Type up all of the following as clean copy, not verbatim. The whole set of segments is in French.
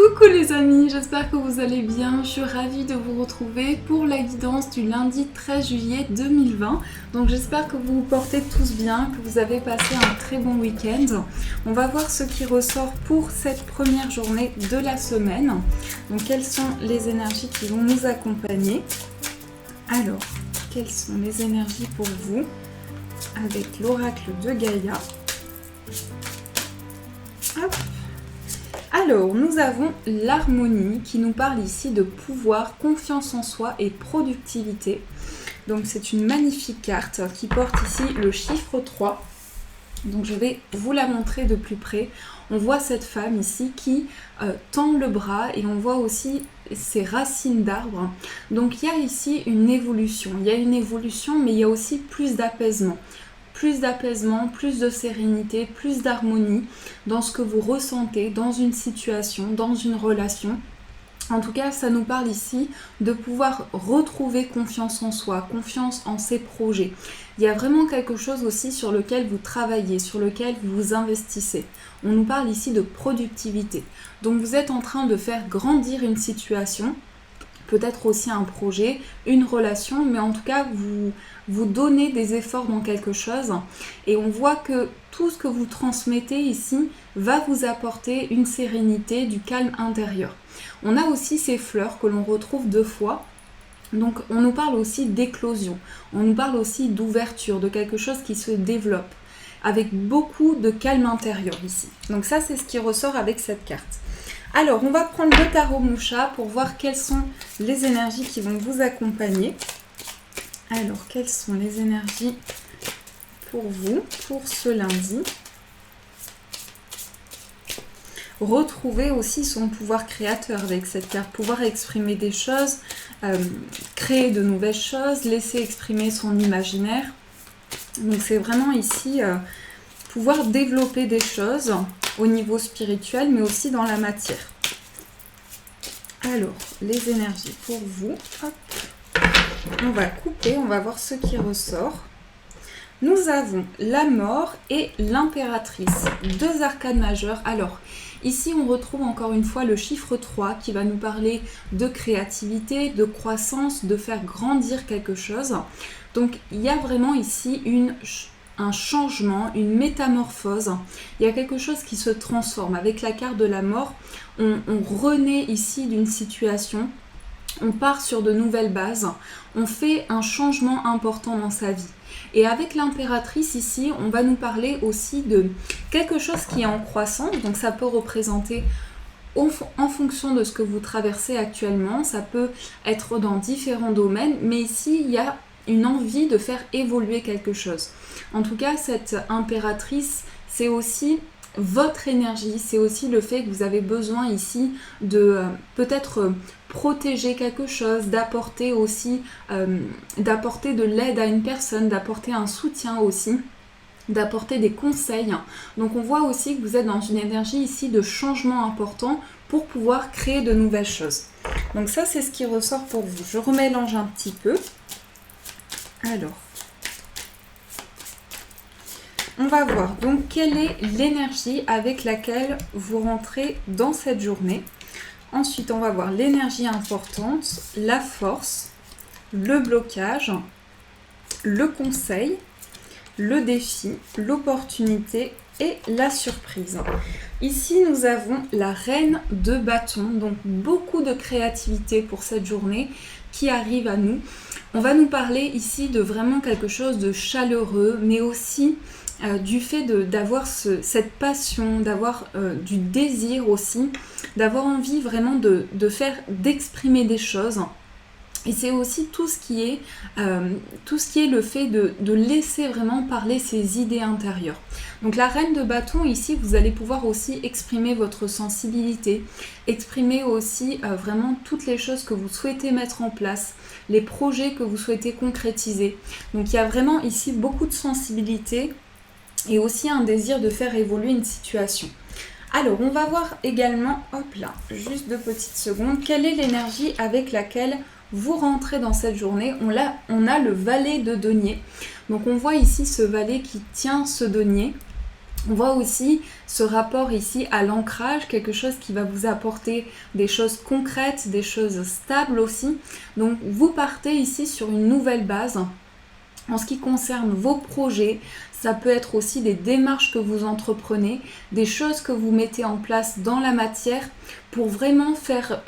Coucou les amis, j'espère que vous allez bien. Je suis ravie de vous retrouver pour la guidance du lundi 13 juillet 2020. Donc j'espère que vous vous portez tous bien, que vous avez passé un très bon week-end. On va voir ce qui ressort pour cette première journée de la semaine. Donc quelles sont les énergies qui vont nous accompagner? Alors, quelles sont les énergies pour vous avec l'oracle de Gaïa? Hop. Alors, nous avons l'harmonie qui nous parle ici de pouvoir, confiance en soi et productivité. Donc c'est une magnifique carte qui porte ici le chiffre 3. Donc je vais vous la montrer de plus près. On voit cette femme ici qui tend le bras et on voit aussi ses racines d'arbre. Donc il y a ici une évolution. Il y a une évolution mais il y a aussi plus d'apaisement. Plus d'apaisement, plus de sérénité, plus d'harmonie dans ce que vous ressentez dans une situation, dans une relation. En tout cas, ça nous parle ici de pouvoir retrouver confiance en soi, confiance en ses projets. Il y a vraiment quelque chose aussi sur lequel vous travaillez, sur lequel vous vous investissez. On nous parle ici de productivité. Donc vous êtes en train de faire grandir une situation, peut-être aussi un projet, une relation, mais en tout cas, vous donnez des efforts dans quelque chose et on voit que tout ce que vous transmettez ici va vous apporter une sérénité, du calme intérieur. On a aussi ces fleurs que l'on retrouve 2 fois. Donc on nous parle aussi d'éclosion, on nous parle aussi d'ouverture, de quelque chose qui se développe avec beaucoup de calme intérieur ici. Donc ça, c'est ce qui ressort avec cette carte. Alors, on va prendre le tarot Moucha pour voir quelles sont les énergies qui vont vous accompagner. Alors, quelles sont les énergies pour vous, pour ce lundi? Retrouver aussi son pouvoir créateur avec cette carte, pouvoir exprimer des choses, créer de nouvelles choses, laisser exprimer son imaginaire. Donc, c'est vraiment ici pouvoir développer des choses au niveau spirituel, mais aussi dans la matière. Alors, les énergies pour vous. Hop. On va couper, on va voir ce qui ressort. Nous avons la mort et l'impératrice, 2 arcanes majeures. Alors, ici, on retrouve encore une fois le chiffre 3 qui va nous parler de créativité, de croissance, de faire grandir quelque chose. Donc, il y a vraiment ici un changement, une métamorphose. Il y a quelque chose qui se transforme. Avec la carte de la mort, on renaît ici d'une situation, on part sur de nouvelles bases, on fait un changement important dans sa vie. Et avec l'impératrice ici, on va nous parler aussi de quelque chose qui est en croissance, donc ça peut représenter en fonction de ce que vous traversez actuellement, ça peut être dans différents domaines, mais ici, il y a une envie de faire évoluer quelque chose. En tout cas, cette impératrice, c'est aussi votre énergie, c'est aussi le fait que vous avez besoin ici de peut-être protéger quelque chose, d'apporter aussi, d'apporter de l'aide à une personne, d'apporter un soutien aussi, d'apporter des conseils. Donc on voit aussi que vous êtes dans une énergie ici de changement important pour pouvoir créer de nouvelles choses. Donc ça, c'est ce qui ressort pour vous. Je remélange un petit peu. Alors, on va voir donc quelle est l'énergie avec laquelle vous rentrez dans cette journée. Ensuite, on va voir l'énergie importante, la force, le blocage, le conseil, le défi, l'opportunité et la surprise. Ici, nous avons la reine de bâton, donc beaucoup de créativité pour cette journée qui arrive à nous. On va nous parler ici de vraiment quelque chose de chaleureux, mais aussi du fait d'avoir cette passion, d'avoir du désir aussi, d'avoir envie vraiment d'exprimer des choses. Et c'est aussi tout ce qui est le fait de laisser vraiment parler ses idées intérieures. Donc la reine de bâton, ici, vous allez pouvoir aussi exprimer votre sensibilité, exprimer aussi vraiment toutes les choses que vous souhaitez mettre en place, les projets que vous souhaitez concrétiser. Donc il y a vraiment ici beaucoup de sensibilité et aussi un désir de faire évoluer une situation. Alors, on va voir également, hop là, juste 2 petites secondes, quelle est l'énergie avec laquelle vous rentrez dans cette journée. On a le valet de denier. Donc on voit ici ce valet qui tient ce denier. On voit aussi ce rapport ici à l'ancrage, quelque chose qui va vous apporter des choses concrètes, des choses stables aussi. Donc vous partez ici sur une nouvelle base. En ce qui concerne vos projets, ça peut être aussi des démarches que vous entreprenez, des choses que vous mettez en place dans la matière pour vraiment faire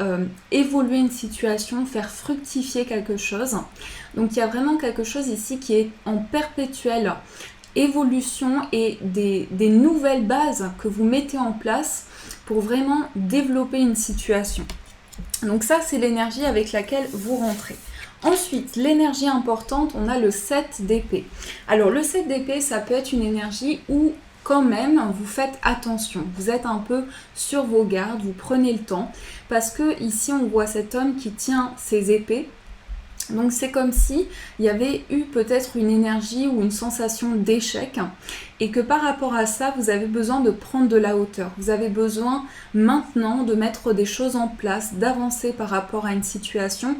évoluer une situation, faire fructifier quelque chose. Donc il y a vraiment quelque chose ici qui est en perpétuelle évolution et des nouvelles bases que vous mettez en place pour vraiment développer une situation. Donc ça, c'est l'énergie avec laquelle vous rentrez. Ensuite, l'énergie importante, on a le 7 d'épée. Alors le 7 d'épée, ça peut être une énergie où quand même vous faites attention. Vous êtes un peu sur vos gardes, vous prenez le temps. Parce que ici, on voit cet homme qui tient ses épées. Donc c'est comme si il y avait eu peut-être une énergie ou une sensation d'échec et que par rapport à ça, vous avez besoin de prendre de la hauteur. Vous avez besoin maintenant de mettre des choses en place, d'avancer par rapport à une situation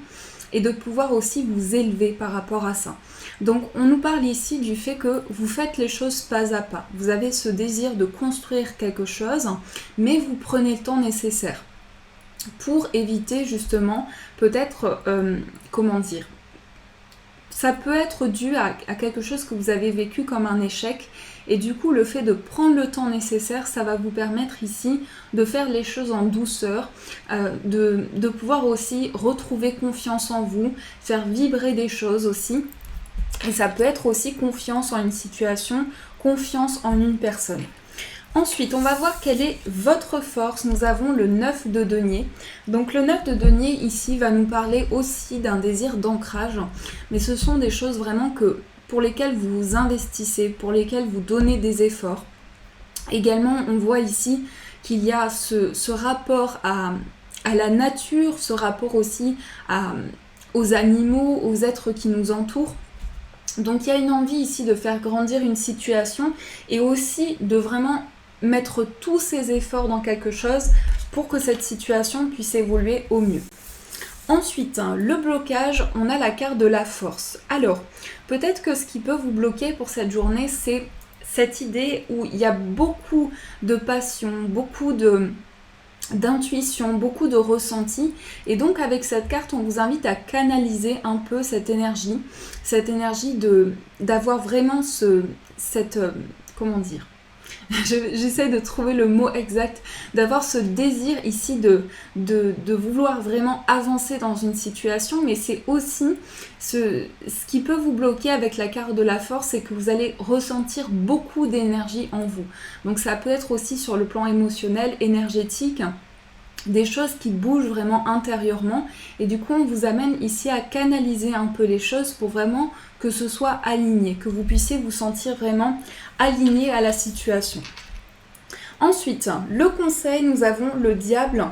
et de pouvoir aussi vous élever par rapport à ça. Donc on nous parle ici du fait que vous faites les choses pas à pas. Vous avez ce désir de construire quelque chose, mais vous prenez le temps nécessaire pour éviter justement peut-être, comment dire, ça peut être dû à quelque chose que vous avez vécu comme un échec et du coup le fait de prendre le temps nécessaire, ça va vous permettre ici de faire les choses en douceur, de pouvoir aussi retrouver confiance en vous, faire vibrer des choses aussi et ça peut être aussi confiance en une situation, confiance en une personne. Ensuite, on va voir quelle est votre force. Nous avons le 9 de denier. Donc le 9 de denier ici va nous parler aussi d'un désir d'ancrage. Mais ce sont des choses vraiment pour lesquelles vous vous investissez, pour lesquelles vous donnez des efforts. Également, on voit ici qu'il y a ce rapport à la nature, ce rapport aussi aux animaux, aux êtres qui nous entourent. Donc il y a une envie ici de faire grandir une situation et aussi de vraiment mettre tous ses efforts dans quelque chose pour que cette situation puisse évoluer au mieux. Ensuite, le blocage, on a la carte de la force. Alors, peut-être que ce qui peut vous bloquer pour cette journée, c'est cette idée où il y a beaucoup de passion, beaucoup d'intuition, beaucoup de ressenti. Et donc avec cette carte, on vous invite à canaliser un peu cette énergie d'avoir vraiment comment dire, j'essaie de trouver le mot exact, d'avoir ce désir ici de vouloir vraiment avancer dans une situation, mais c'est aussi ce qui peut vous bloquer avec la carte de la force, c'est que vous allez ressentir beaucoup d'énergie en vous. Donc ça peut être aussi sur le plan émotionnel, énergétique, des choses qui bougent vraiment intérieurement et du coup on vous amène ici à canaliser un peu les choses pour vraiment que ce soit aligné, que vous puissiez vous sentir vraiment aligné à la situation. Ensuite, le conseil, nous avons le diable.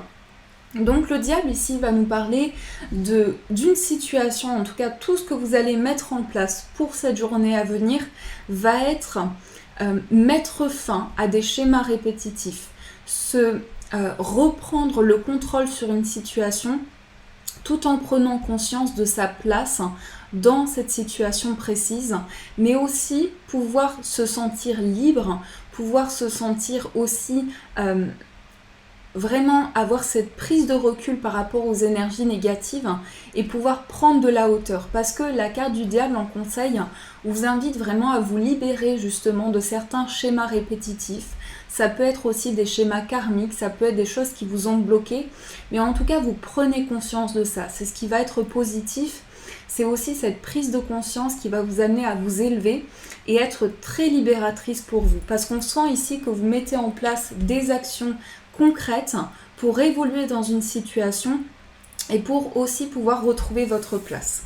Donc le diable ici va nous parler d'une situation, en tout cas tout ce que vous allez mettre en place pour cette journée à venir va être mettre fin à des schémas répétitifs, reprendre le contrôle sur une situation tout en prenant conscience de sa place dans cette situation précise, mais aussi pouvoir se sentir libre, pouvoir se sentir aussi vraiment avoir cette prise de recul par rapport aux énergies négatives et pouvoir prendre de la hauteur. Parce que la carte du diable en conseil vous invite vraiment à vous libérer justement de certains schémas répétitifs. Ça peut être aussi des schémas karmiques, ça peut être des choses qui vous ont bloqué, mais en tout cas vous prenez conscience de ça. C'est ce qui va être positif, c'est aussi cette prise de conscience qui va vous amener à vous élever et être très libératrice pour vous. Parce qu'on sent ici que vous mettez en place des actions concrètes pour évoluer dans une situation et pour aussi pouvoir retrouver votre place.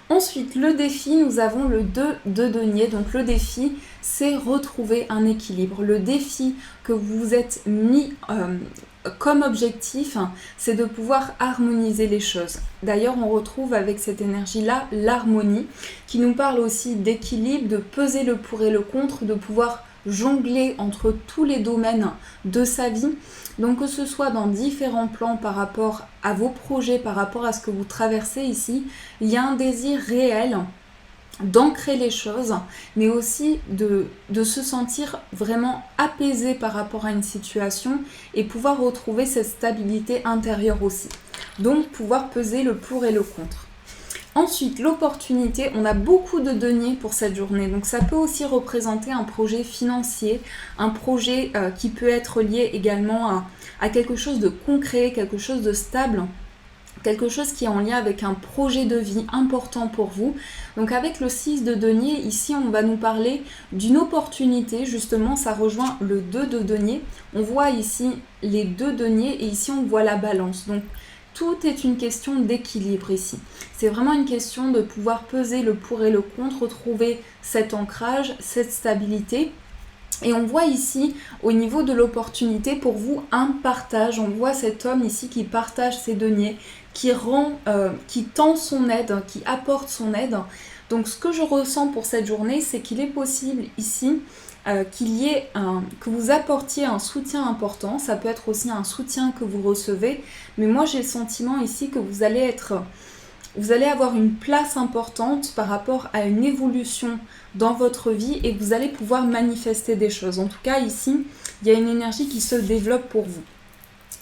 Ensuite, le défi, nous avons le 2 de denier. Donc le défi, c'est retrouver un équilibre. Le défi que vous vous êtes mis comme objectif, c'est de pouvoir harmoniser les choses. D'ailleurs, on retrouve avec cette énergie-là l'harmonie, qui nous parle aussi d'équilibre, de peser le pour et le contre, de pouvoir jongler entre tous les domaines de sa vie. Donc que ce soit dans différents plans par rapport à vos projets, par rapport à ce que vous traversez ici, il y a un désir réel d'ancrer les choses, mais aussi de se sentir vraiment apaisé par rapport à une situation et pouvoir retrouver cette stabilité intérieure aussi. Donc pouvoir peser le pour et le contre. Ensuite, l'opportunité, on a beaucoup de deniers pour cette journée, donc ça peut aussi représenter un projet financier, un projet qui peut être lié également à quelque chose de concret, quelque chose de stable, quelque chose qui est en lien avec un projet de vie important pour vous. Donc avec le 6 de denier, ici on va nous parler d'une opportunité, justement ça rejoint le 2 de denier. On voit ici les 2 deniers et ici on voit la balance. Donc tout est une question d'équilibre ici. C'est vraiment une question de pouvoir peser le pour et le contre, retrouver cet ancrage, cette stabilité. Et on voit ici, au niveau de l'opportunité, pour vous, un partage. On voit cet homme ici qui partage ses deniers, qui tend son aide, qui apporte son aide. Donc ce que je ressens pour cette journée, c'est qu'il est possible ici que vous apportiez un soutien important. Ça peut être aussi un soutien que vous recevez. Mais moi, j'ai le sentiment ici que vous allez avoir une place importante par rapport à une évolution dans votre vie et vous allez pouvoir manifester des choses. En tout cas, ici, il y a une énergie qui se développe pour vous.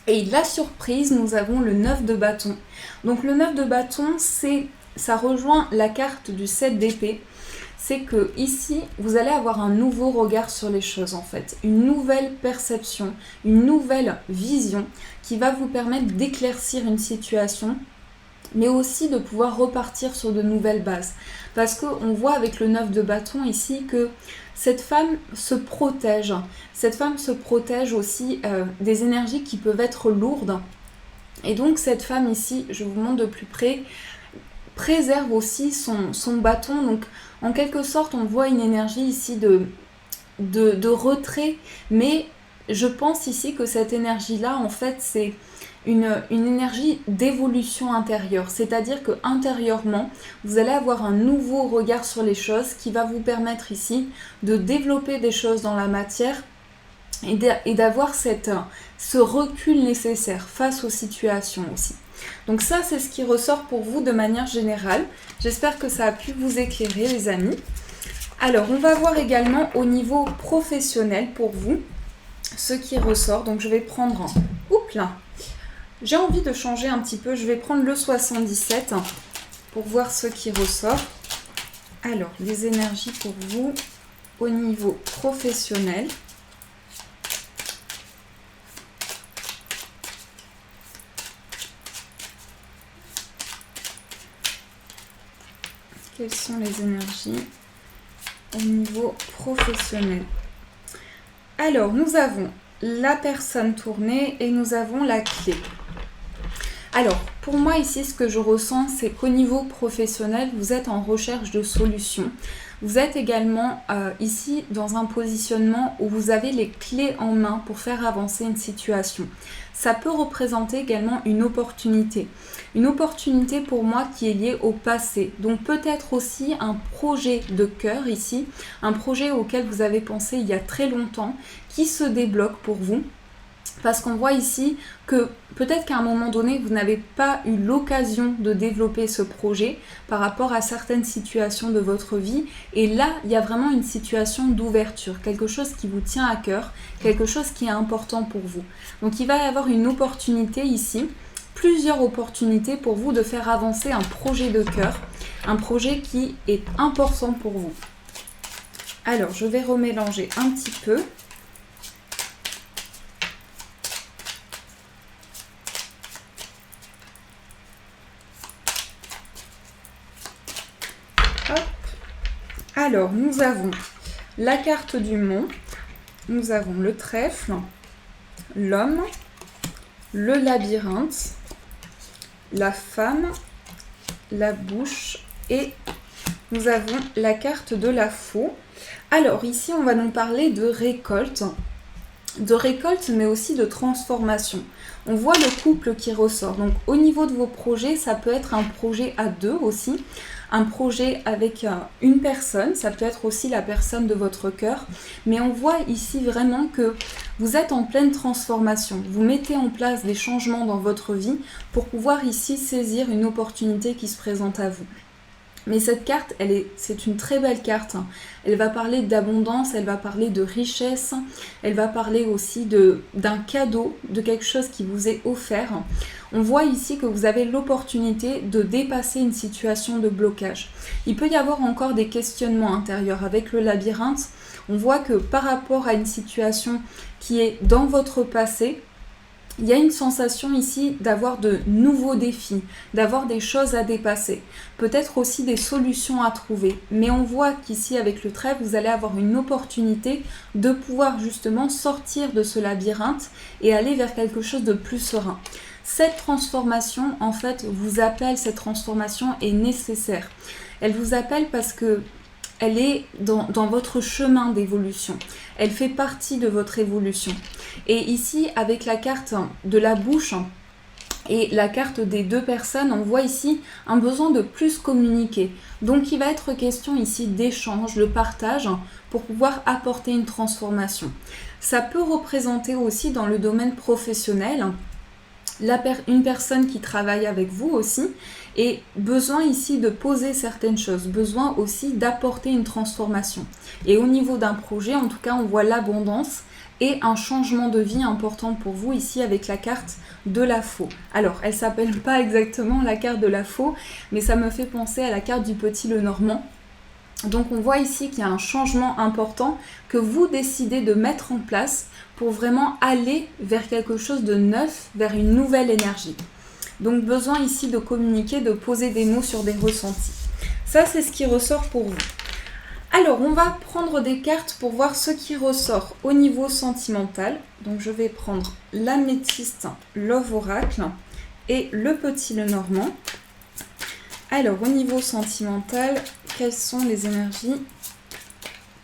Et la surprise, nous avons le 9 de bâton. Donc le 9 de bâton, ça rejoint la carte du 7 d'épée. C'est que ici, vous allez avoir un nouveau regard sur les choses en fait. Une nouvelle perception, une nouvelle vision qui va vous permettre d'éclaircir une situation, mais aussi de pouvoir repartir sur de nouvelles bases. Parce qu'on voit avec le 9 de bâton ici que cette femme se protège. Cette femme se protège aussi des énergies qui peuvent être lourdes. Et donc cette femme ici, je vous montre de plus près, préserve aussi son bâton. Donc en quelque sorte, on voit une énergie ici de retrait. Mais je pense ici que cette énergie-là, en fait, c'est une énergie d'évolution intérieure, c'est-à-dire que intérieurement, vous allez avoir un nouveau regard sur les choses qui va vous permettre ici de développer des choses dans la matière et d'avoir ce recul nécessaire face aux situations aussi. Donc ça, c'est ce qui ressort pour vous de manière générale. J'espère que ça a pu vous éclairer, les amis. Alors, on va voir également au niveau professionnel pour vous ce qui ressort. Donc, je vais prendre Oups là. J'ai envie de changer un petit peu. Je vais prendre le 77 pour voir ce qui ressort. Alors, les énergies pour vous au niveau professionnel. Quelles sont les énergies au niveau professionnel? Alors, nous avons la personne tournée et nous avons la clé. Alors, pour moi ici, ce que je ressens, c'est qu'au niveau professionnel, vous êtes en recherche de solutions. Vous êtes également ici dans un positionnement où vous avez les clés en main pour faire avancer une situation. Ça peut représenter également une opportunité. Une opportunité pour moi qui est liée au passé. Donc peut-être aussi un projet de cœur ici, un projet auquel vous avez pensé il y a très longtemps, qui se débloque pour vous. Parce qu'on voit ici que peut-être qu'à un moment donné, vous n'avez pas eu l'occasion de développer ce projet par rapport à certaines situations de votre vie. Et là, il y a vraiment une situation d'ouverture, quelque chose qui vous tient à cœur, quelque chose qui est important pour vous. Donc il va y avoir une opportunité ici, plusieurs opportunités pour vous de faire avancer un projet de cœur, un projet qui est important pour vous. Alors, je vais remélanger un petit peu. Alors, nous avons la carte du mont, nous avons le trèfle, l'homme, le labyrinthe, la femme, la bouche et nous avons la carte de la faux. Alors, ici, on va nous parler de récolte mais aussi de transformation. On voit le couple qui ressort. Donc, au niveau de vos projets, ça peut être un projet à deux aussi. Un projet avec une personne, ça peut être aussi la personne de votre cœur, mais on voit ici vraiment que vous êtes en pleine transformation. Vous mettez en place des changements dans votre vie pour pouvoir ici saisir une opportunité qui se présente à vous. Mais cette carte, c'est une très belle carte. Elle va parler d'abondance, elle va parler de richesse, elle va parler aussi d'un cadeau, de quelque chose qui vous est offert. On voit ici que vous avez l'opportunité de dépasser une situation de blocage. Il peut y avoir encore des questionnements intérieurs avec le labyrinthe. On voit que par rapport à une situation qui est dans votre passé, il y a une sensation ici d'avoir de nouveaux défis, d'avoir des choses à dépasser, peut-être aussi des solutions à trouver. Mais on voit qu'ici, avec le trèfle, vous allez avoir une opportunité de pouvoir justement sortir de ce labyrinthe et aller vers quelque chose de plus serein. Cette transformation, en fait, vous appelle, cette transformation est nécessaire. Elle vous appelle parce que elle est dans votre chemin d'évolution. Elle fait partie de votre évolution. Et ici, avec la carte de la bouche et la carte des deux personnes, on voit ici un besoin de plus communiquer. Donc, il va être question ici d'échange, de partage pour pouvoir apporter une transformation. Ça peut représenter aussi dans le domaine professionnel une personne qui travaille avec vous aussi, et besoin ici de poser certaines choses, besoin aussi d'apporter une transformation. Et au niveau d'un projet, en tout cas, on voit l'abondance et un changement de vie important pour vous ici avec la carte de la faux. Alors, elle s'appelle pas exactement la carte de la faux, mais ça me fait penser à la carte du petit Lenormand. Donc on voit ici qu'il y a un changement important que vous décidez de mettre en place pour vraiment aller vers quelque chose de neuf, vers une nouvelle énergie. Donc besoin ici de communiquer, de poser des mots sur des ressentis. Ça, c'est ce qui ressort pour vous. Alors, on va prendre des cartes pour voir ce qui ressort au niveau sentimental. Donc je vais prendre l'améthyste Love Oracle et le petit Lenormand. Alors, au niveau sentimental, quelles sont les énergies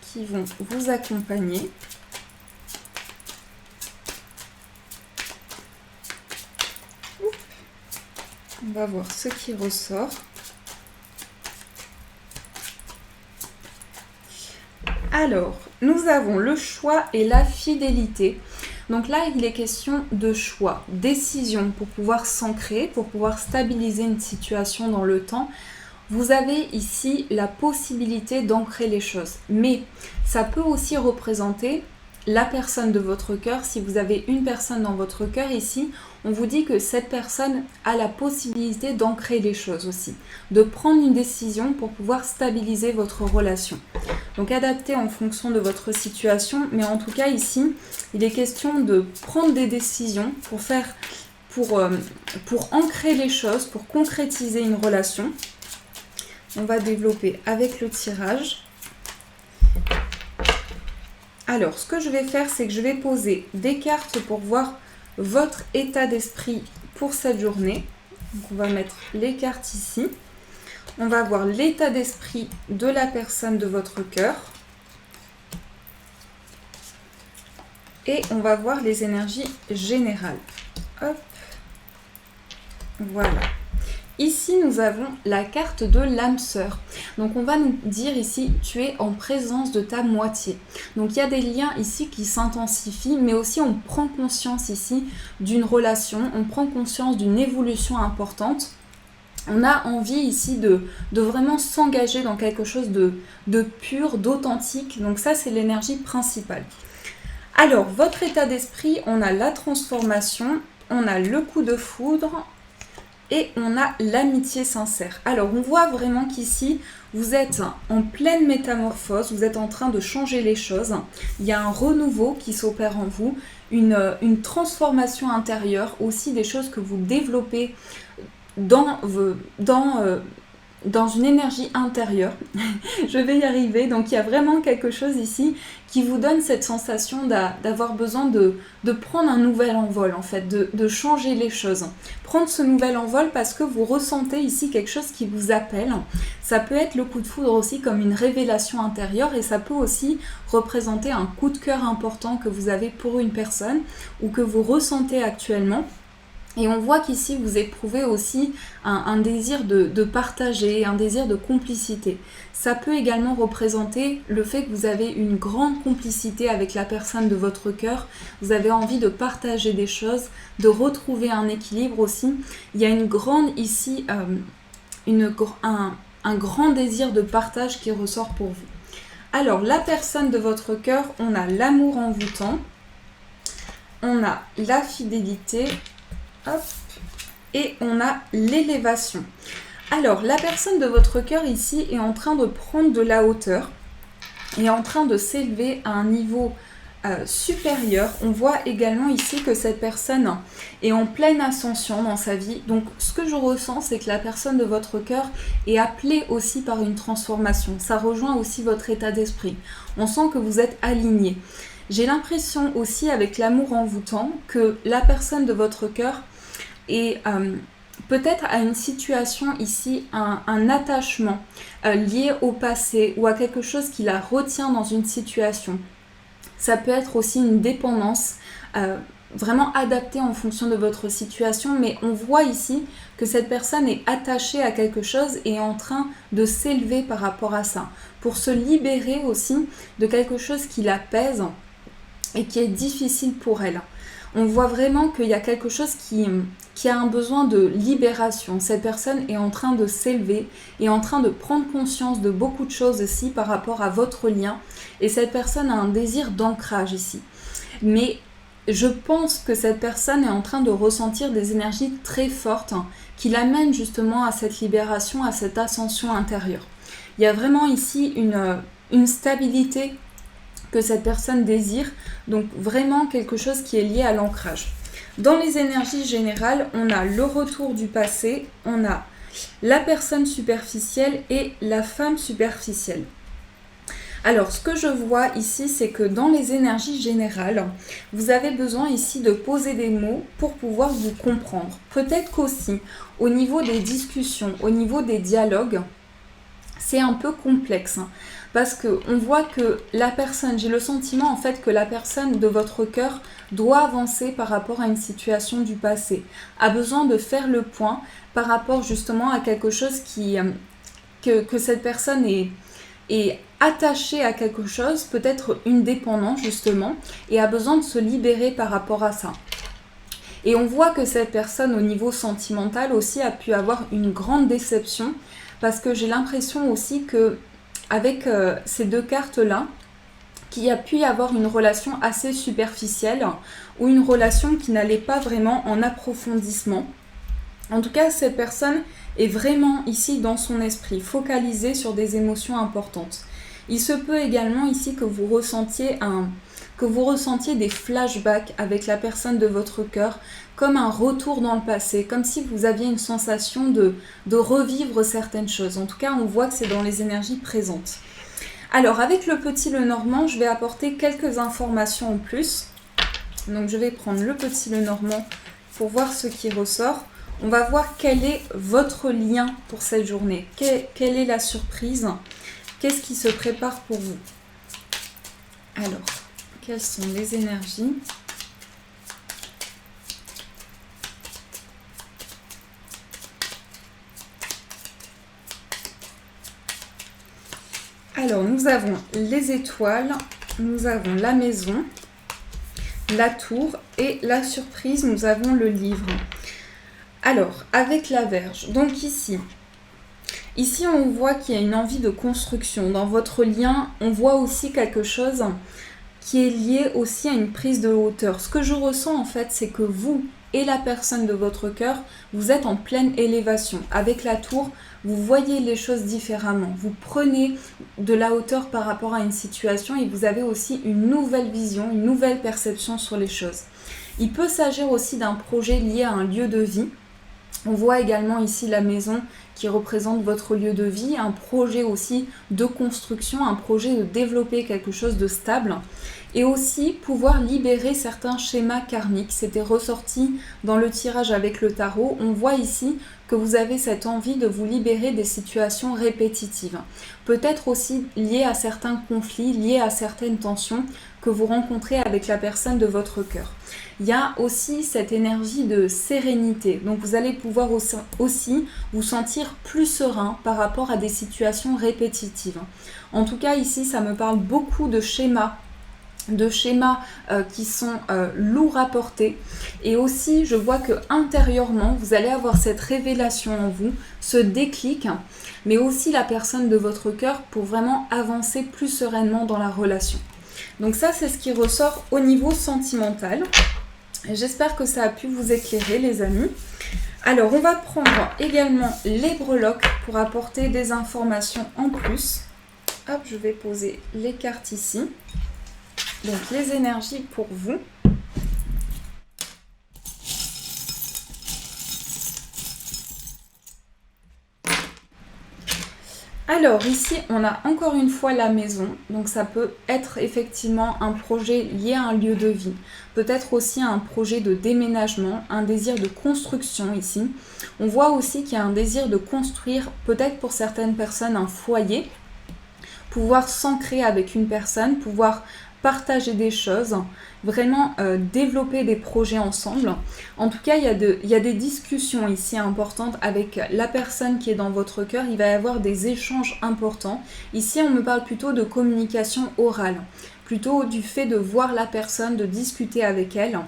qui vont vous accompagner? On va voir ce qui ressort. Alors, nous avons le choix et la fidélité. Donc là, il est question de choix, décision pour pouvoir s'ancrer, pour pouvoir stabiliser une situation dans le temps. Vous avez ici la possibilité d'ancrer les choses. Mais ça peut aussi représenter la personne de votre cœur. Si vous avez une personne dans votre cœur ici, on vous dit que cette personne a la possibilité d'ancrer les choses aussi, de prendre une décision pour pouvoir stabiliser votre relation. Donc adapté en fonction de votre situation, mais en tout cas ici, il est question de prendre des décisions pour ancrer les choses, pour concrétiser une relation. On va développer avec le tirage. Alors, ce que je vais faire, c'est que je vais poser des cartes pour voir votre état d'esprit pour cette journée. Donc, on va mettre les cartes ici. On va voir l'état d'esprit de la personne de votre cœur. Et on va voir les énergies générales. Hop. Voilà. Ici, nous avons la carte de l'âme sœur. Donc, on va nous dire ici, tu es en présence de ta moitié. Donc, il y a des liens ici qui s'intensifient, mais aussi on prend conscience ici d'une relation, on prend conscience d'une évolution importante. On a envie ici de vraiment s'engager dans quelque chose de pur, d'authentique. Donc, ça, c'est l'énergie principale. Alors, votre état d'esprit, on a la transformation, on a le coup de foudre, et on a l'amitié sincère. Alors, on voit vraiment qu'ici, vous êtes en pleine métamorphose, vous êtes en train de changer les choses. Il y a un renouveau qui s'opère en vous, une transformation intérieure, aussi des choses que vous développez dans une énergie intérieure. Je vais y arriver. Donc, il y a vraiment quelque chose ici qui vous donne cette sensation d'avoir besoin de prendre un nouvel envol, en fait, de changer les choses. Prendre ce nouvel envol parce que vous ressentez ici quelque chose qui vous appelle. Ça peut être le coup de foudre aussi comme une révélation intérieure et ça peut aussi représenter un coup de cœur important que vous avez pour une personne ou que vous ressentez actuellement. Et on voit qu'ici, vous éprouvez aussi un désir de partager, un désir de complicité. Ça peut également représenter le fait que vous avez une grande complicité avec la personne de votre cœur. Vous avez envie de partager des choses, de retrouver un équilibre aussi. Il y a une grande ici, un un grand désir de partage qui ressort pour vous. Alors, la personne de votre cœur, on a l'amour envoûtant, on a la fidélité, hop, et on a l'élévation. Alors, la personne de votre cœur ici est en train de prendre de la hauteur, est en train de s'élever à un niveau supérieur. On voit également ici que cette personne est en pleine ascension dans sa vie. Donc, ce que je ressens, c'est que la personne de votre cœur est appelée aussi par une transformation. Ça rejoint aussi votre état d'esprit. On sent que vous êtes aligné. J'ai l'impression aussi, avec l'amour envoûtant, que la personne de votre cœur est peut-être à une situation ici, un attachement lié au passé ou à quelque chose qui la retient dans une situation. Ça peut être aussi une dépendance vraiment adaptée en fonction de votre situation, mais on voit ici que cette personne est attachée à quelque chose et est en train de s'élever par rapport à ça, pour se libérer aussi de quelque chose qui la pèse et qui est difficile pour elle. On voit vraiment qu'il y a quelque chose qui a un besoin de libération. Cette personne est en train de s'élever, est en train de prendre conscience de beaucoup de choses aussi par rapport à votre lien. Et cette personne a un désir d'ancrage ici. Mais je pense que cette personne est en train de ressentir des énergies très fortes qui l'amènent justement à cette libération, à cette ascension intérieure. Il y a vraiment ici une stabilité que cette personne désire, donc vraiment quelque chose qui est lié à l'ancrage. Dans les énergies générales, on a le retour du passé, on a la personne superficielle et la femme superficielle. Alors, ce que je vois ici, c'est que dans les énergies générales, vous avez besoin ici de poser des mots pour pouvoir vous comprendre. Peut-être qu'aussi, au niveau des discussions, au niveau des dialogues, c'est un peu complexe. Parce qu'on voit que la personne, j'ai le sentiment en fait que la personne de votre cœur doit avancer par rapport à une situation du passé, a besoin de faire le point par rapport justement à quelque chose que cette personne est attachée à quelque chose, peut-être une dépendance justement, et a besoin de se libérer par rapport à ça. Et on voit que cette personne au niveau sentimental aussi a pu avoir une grande déception, parce que j'ai l'impression aussi que avec ces deux cartes-là, qu'il y a pu y avoir une relation assez superficielle ou une relation qui n'allait pas vraiment en approfondissement. En tout cas, cette personne est vraiment ici dans son esprit, focalisée sur des émotions importantes. Il se peut également ici que vous ressentiez des flashbacks avec la personne de votre cœur, comme un retour dans le passé, comme si vous aviez une sensation de revivre certaines choses. En tout cas, on voit que c'est dans les énergies présentes. Alors, avec le petit Lenormand, je vais apporter quelques informations en plus. Donc, je vais prendre le petit Lenormand pour voir ce qui ressort. On va voir quel est votre lien pour cette journée. Quelle est la surprise? Qu'est-ce qui se prépare pour vous? Alors, quelles sont les énergies? Alors, nous avons les étoiles, nous avons la maison, la tour et la surprise, nous avons le livre. Alors, avec la Vierge, donc ici on voit qu'il y a une envie de construction. Dans votre lien, on voit aussi quelque chose qui est lié aussi à une prise de hauteur. Ce que je ressens en fait, c'est que vous et la personne de votre cœur, vous êtes en pleine élévation. Avec la tour, vous voyez les choses différemment. Vous prenez de la hauteur par rapport à une situation et vous avez aussi une nouvelle vision, une nouvelle perception sur les choses. Il peut s'agir aussi d'un projet lié à un lieu de vie. On voit également ici la maison qui représente votre lieu de vie, un projet aussi de construction, un projet de développer quelque chose de stable et aussi pouvoir libérer certains schémas karmiques. C'était ressorti dans le tirage avec le tarot. On voit ici que vous avez cette envie de vous libérer des situations répétitives. Peut-être aussi liées à certains conflits, liées à certaines tensions que vous rencontrez avec la personne de votre cœur. Il y a aussi cette énergie de sérénité. Donc vous allez pouvoir aussi vous sentir plus serein par rapport à des situations répétitives. En tout cas, ici, ça me parle beaucoup de schémas de schémas qui sont lourds à porter. Et aussi, je vois que intérieurement, vous allez avoir cette révélation en vous, ce déclic, mais aussi la personne de votre cœur pour vraiment avancer plus sereinement dans la relation. Donc ça, c'est ce qui ressort au niveau sentimental. J'espère que ça a pu vous éclairer, les amis. Alors, on va prendre également les breloques pour apporter des informations en plus. Hop, je vais poser les cartes ici. Donc, les énergies pour vous. Alors, ici, on a encore une fois la maison. Donc, ça peut être effectivement un projet lié à un lieu de vie. Peut-être aussi un projet de déménagement, un désir de construction ici. On voit aussi qu'il y a un désir de construire, peut-être pour certaines personnes, un foyer. Pouvoir s'ancrer avec une personne, pouvoir partager des choses, vraiment développer des projets ensemble. En tout cas, il y a des discussions ici importantes avec la personne qui est dans votre cœur. Il va y avoir des échanges importants. Ici, on me parle plutôt de communication orale, plutôt du fait de voir la personne, de discuter avec elle.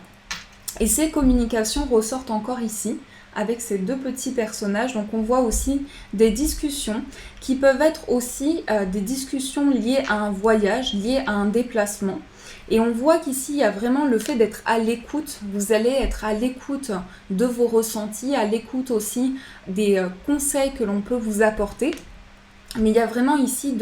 Et ces communications ressortent encore ici, avec ces deux petits personnages. Donc on voit aussi des discussions qui peuvent être aussi des discussions liées à un voyage, liées à un déplacement. Et on voit qu'ici, il y a vraiment le fait d'être à l'écoute. Vous allez être à l'écoute de vos ressentis, à l'écoute aussi des conseils que l'on peut vous apporter. Mais il y a vraiment ici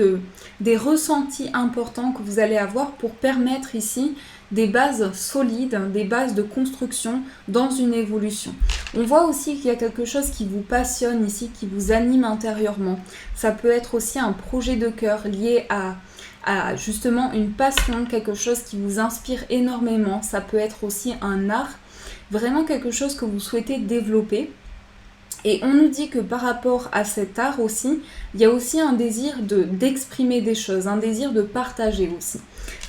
des ressentis importants que vous allez avoir pour permettre ici des bases solides, des bases de construction dans une évolution. On voit aussi qu'il y a quelque chose qui vous passionne ici, qui vous anime intérieurement. Ça peut être aussi un projet de cœur lié à justement une passion, quelque chose qui vous inspire énormément. Ça peut être aussi un art, vraiment quelque chose que vous souhaitez développer. Et on nous dit que par rapport à cet art aussi, il y a aussi un désir d'exprimer des choses, un désir de partager aussi.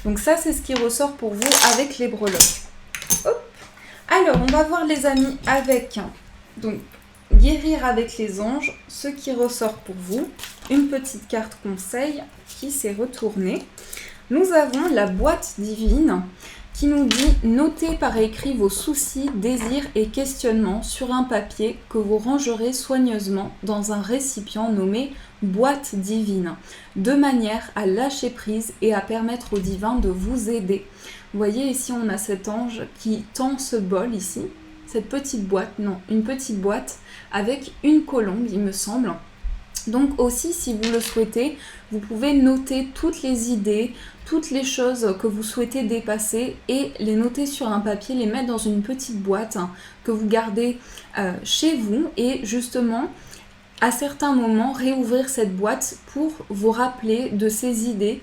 Donc ça, c'est ce qui ressort pour vous avec les breloques. Hop. Alors, on va voir les amis avec, donc, guérir avec les anges, ce qui ressort pour vous. Une petite carte conseil qui s'est retournée. Nous avons la boîte divine qui nous dit « Notez par écrit vos soucis, désirs et questionnements sur un papier que vous rangerez soigneusement dans un récipient nommé boîte divine, de manière à lâcher prise et à permettre au divin de vous aider. » Vous voyez ici, on a cet ange qui tend ce bol ici, cette petite boîte, non, une petite boîte avec une colombe, il me semble. Donc aussi, si vous le souhaitez, vous pouvez noter toutes les idées, toutes les choses que vous souhaitez dépasser et les noter sur un papier, les mettre dans une petite boîte que vous gardez chez vous et justement, à certains moments, réouvrir cette boîte pour vous rappeler de ces idées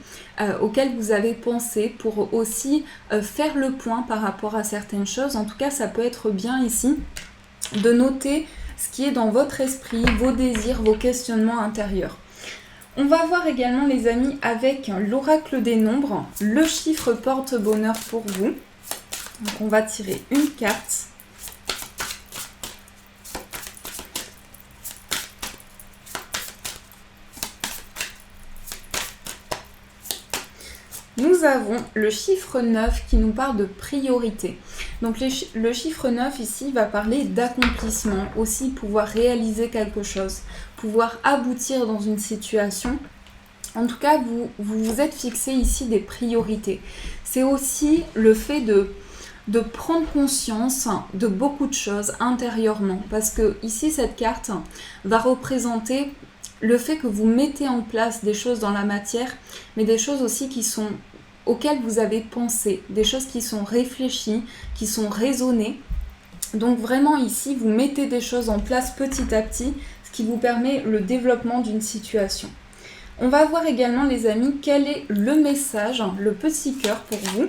auxquelles vous avez pensé, pour aussi faire le point par rapport à certaines choses. En tout cas, ça peut être bien ici de noter ce qui est dans votre esprit, vos désirs, vos questionnements intérieurs. On va voir également les amis avec l'oracle des nombres, le chiffre porte-bonheur pour vous. Donc on va tirer une carte. Nous avons le chiffre 9 qui nous parle de priorité. Donc le chiffre 9 ici va parler d'accomplissement, aussi pouvoir réaliser quelque chose, pouvoir aboutir dans une situation. En tout cas, vous vous êtes fixé ici des priorités. C'est aussi le fait de prendre conscience de beaucoup de choses intérieurement. Parce que ici, cette carte va représenter le fait que vous mettez en place des choses dans la matière, mais des choses aussi auxquelles vous avez pensé, des choses qui sont réfléchies, qui sont raisonnées. Donc vraiment ici, vous mettez des choses en place petit à petit, ce qui vous permet le développement d'une situation. On va voir également les amis, quel est le message, le petit cœur pour vous.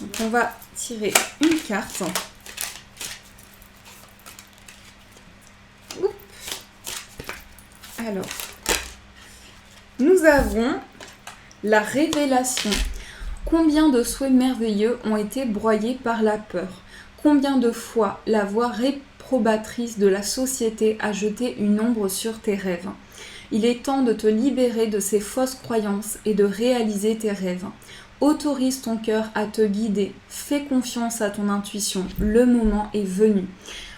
Donc on va tirer une carte. Oups. Alors, nous avons la révélation. Combien de souhaits merveilleux ont été broyés par la peur? Combien de fois la voix réprobatrice de la société a jeté une ombre sur tes rêves? Il est temps de te libérer de ces fausses croyances et de réaliser tes rêves. Autorise ton cœur à te guider. Fais confiance à ton intuition. Le moment est venu.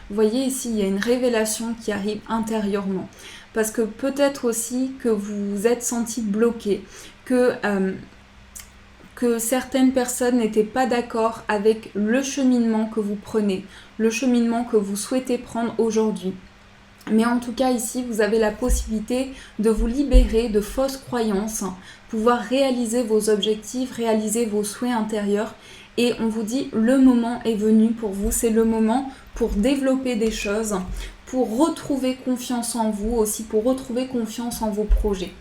Vous voyez ici, il y a une révélation qui arrive intérieurement. Parce que peut-être aussi que vous vous êtes senti bloqué, que certaines personnes n'étaient pas d'accord avec le cheminement que vous prenez, le cheminement que vous souhaitez prendre aujourd'hui. Mais en tout cas ici, vous avez la possibilité de vous libérer de fausses croyances, pouvoir réaliser vos objectifs, réaliser vos souhaits intérieurs. Et on vous dit, le moment est venu pour vous, c'est le moment pour développer des choses, pour retrouver confiance en vous, aussi pour retrouver confiance en vos projets.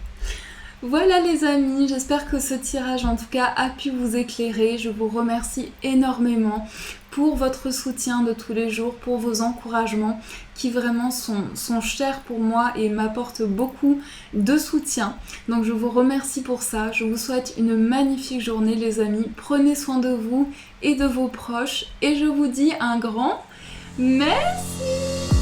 Voilà les amis, j'espère que ce tirage en tout cas a pu vous éclairer. Je vous remercie énormément pour votre soutien de tous les jours, pour vos encouragements qui vraiment sont chers pour moi et m'apportent beaucoup de soutien. Donc je vous remercie pour ça. Je vous souhaite une magnifique journée les amis. Prenez soin de vous et de vos proches et je vous dis un grand merci.